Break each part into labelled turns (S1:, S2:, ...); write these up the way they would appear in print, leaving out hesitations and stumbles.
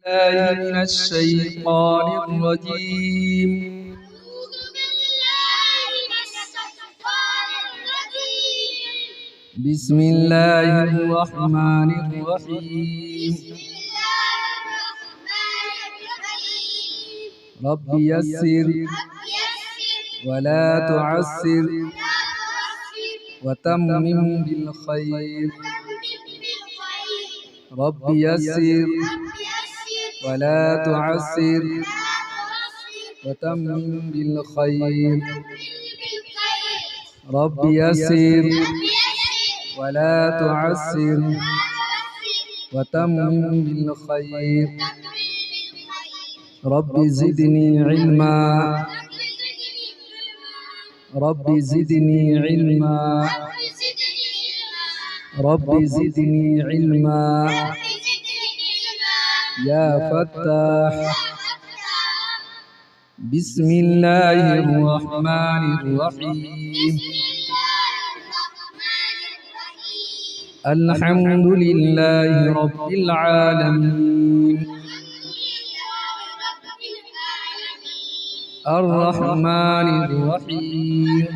S1: بالله من الشيطان الرجيم. بسم الله الرحمن الرحيم. رب يسر ولا تعسر وتمم بالخير. رب يسر ولا تعسر وتمم بالخير. رب يسر ولا تعسر وتمم بالخير. رب زدني علما. رب زدني علما. رب زدني علما يا فتاح. بسم الله الرحمن الرحيم. الحمد لله رب العالمين. الرحمن الرحيم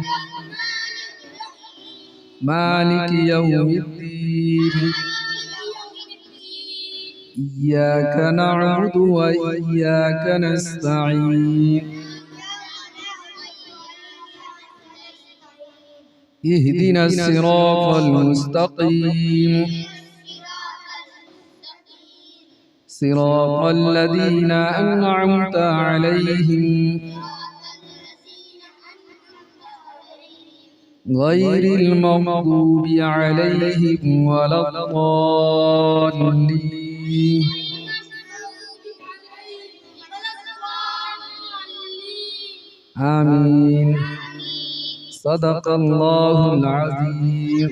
S1: مالك يوم الدين. إياك نعبد وإياك نستعين. اهدنا الصراط المستقيم صراط الذين أنعمت عليهم غير المغضوب عليهم ولا الضالين. آمين. صدق الله العظيم.